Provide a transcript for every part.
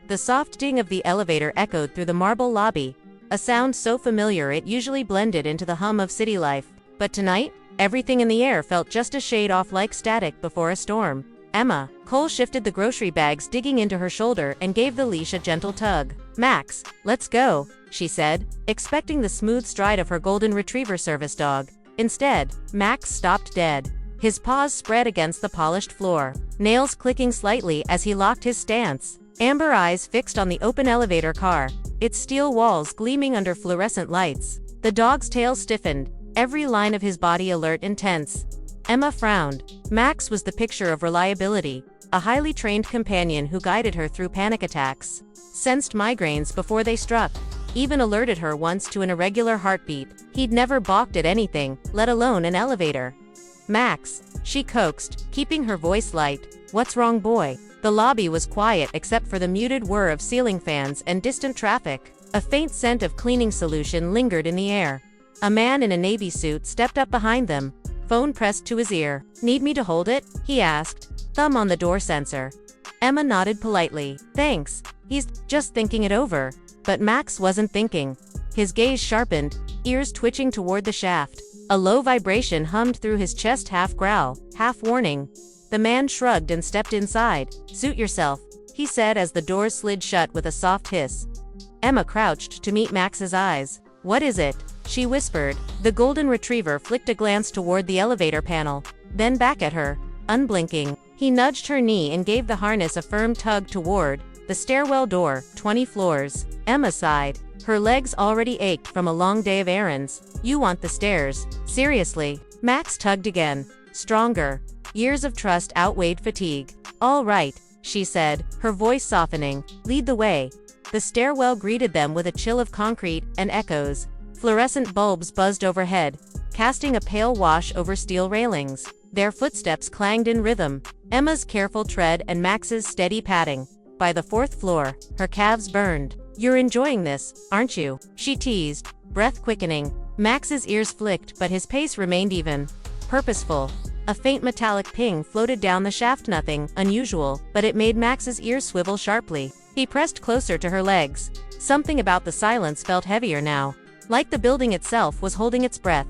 The soft ding of the elevator echoed through the marble lobby, a sound so familiar it usually blended into the hum of city life. But tonight, everything in the air felt just a shade off, like static before a storm. Emma. Cole shifted the grocery bags digging into her shoulder and gave the leash a gentle tug. "Max, let's go," she said, expecting the smooth stride of her golden retriever service dog. Instead, Max stopped dead. His paws spread against the polished floor, nails clicking slightly as he locked his stance. Amber eyes fixed on the open elevator car, its steel walls gleaming under fluorescent lights. The dog's tail stiffened, every line of his body alert and tense. Emma frowned. Max was the picture of reliability, a highly trained companion who guided her through panic attacks, sensed migraines before they struck, even alerted her once to an irregular heartbeat. He'd never balked at anything, let alone an elevator. "Max," she coaxed, keeping her voice light. "What's wrong, boy?" The lobby was quiet except for the muted whir of ceiling fans and distant traffic. A faint scent of cleaning solution lingered in the air. A man in a navy suit stepped up behind them, phone pressed to his ear. "Need me to hold it?" he asked, thumb on the door sensor. Emma nodded politely. "Thanks, he's just thinking it over." But Max wasn't thinking. His gaze sharpened, ears twitching toward the shaft. A low vibration hummed through his chest, half growl, half warning. The man shrugged and stepped inside. "Suit yourself," he said as the doors slid shut with a soft hiss. Emma crouched to meet Max's eyes. "What is it?" she whispered. The golden retriever flicked a glance toward the elevator panel, then back at her, unblinking. He nudged her knee and gave the harness a firm tug toward the stairwell door, 20 floors. Emma sighed. Her legs already ached from a long day of errands. "You want the stairs? Seriously?" Max tugged again, stronger. Years of trust outweighed fatigue. "All right," she said, her voice softening. "Lead the way." The stairwell greeted them with a chill of concrete and echoes. Fluorescent bulbs buzzed overhead, casting a pale wash over steel railings. Their footsteps clanged in rhythm, Emma's careful tread and Max's steady padding. By the 4th floor, her calves burned. "You're enjoying this, aren't you?" she teased, breath quickening. Max's ears flicked, but his pace remained even, purposeful. A faint metallic ping floated down the shaft, nothing unusual, but it made Max's ears swivel sharply. He pressed closer to her legs. Something about the silence felt heavier now, like the building itself was holding its breath.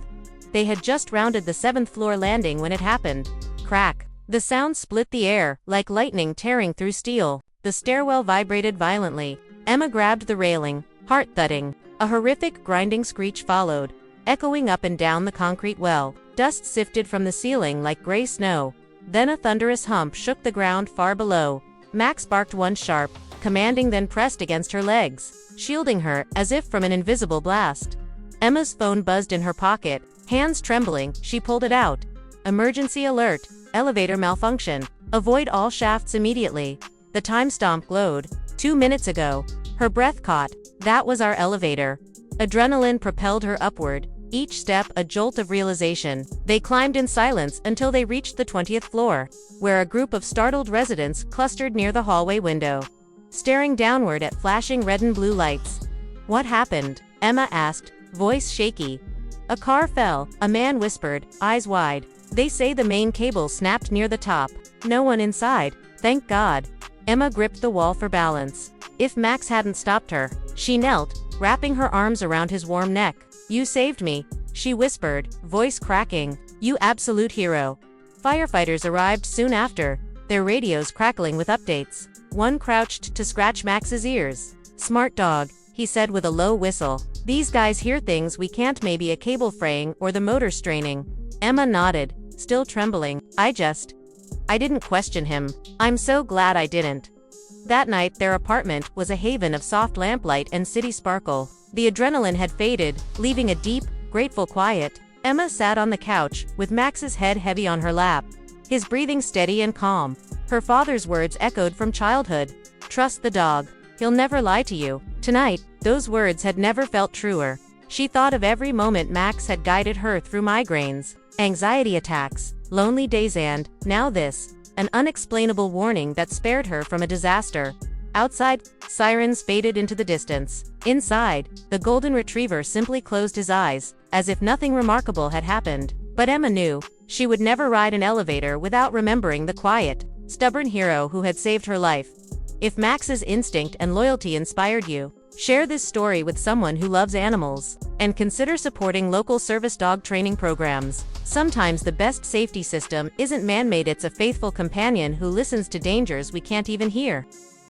They had just rounded the 7th floor landing when it happened. Crack. The sound split the air, like lightning tearing through steel. The stairwell vibrated violently. Emma grabbed the railing, heart thudding. A horrific grinding screech followed, echoing up and down the concrete well. Dust sifted from the ceiling like gray snow. Then a thunderous hump shook the ground far below. Max barked once sharp, commanding, then pressed against her legs, shielding her as if from an invisible blast. Emma's phone buzzed in her pocket. Hands trembling, she pulled it out. "Emergency alert. Elevator malfunction. Avoid all shafts immediately." The time stamp glowed. 2 minutes ago. Her breath caught. That was our elevator. Adrenaline propelled her upward, each step a jolt of realization. They climbed in silence until they reached the 20th floor, where a group of startled residents clustered near the hallway window, staring downward at flashing red and blue lights. "What happened?" Emma asked, voice shaky. "A car fell," a man whispered, eyes wide. "They say the main cable snapped near the top. No one inside, thank God." Emma gripped the wall for balance. If Max hadn't stopped her, she knelt, wrapping her arms around his warm neck. "You saved me," she whispered, voice cracking. "You absolute hero." Firefighters arrived soon after, their radios crackling with updates. One crouched to scratch Max's ears. "Smart dog," he said with a low whistle. "These guys hear things we can't, maybe a cable fraying or the motor straining." Emma nodded, still trembling. I didn't question him. I'm so glad I didn't." That night their apartment was a haven of soft lamplight and city sparkle. The adrenaline had faded, leaving a deep, grateful quiet. Emma sat on the couch, with Max's head heavy on her lap, his breathing steady and calm. Her father's words echoed from childhood. "Trust the dog. He'll never lie to you." Tonight, those words had never felt truer. She thought of every moment Max had guided her through migraines, anxiety attacks, lonely days, and, now this, an unexplainable warning that spared her from a disaster. Outside, sirens faded into the distance. Inside, the golden retriever simply closed his eyes, as if nothing remarkable had happened. But Emma knew, she would never ride an elevator without remembering the quiet, stubborn hero who had saved her life. If Max's instinct and loyalty inspired you, share this story with someone who loves animals. And consider supporting local service dog training programs. Sometimes the best safety system isn't man-made, it's a faithful companion who listens to dangers we can't even hear.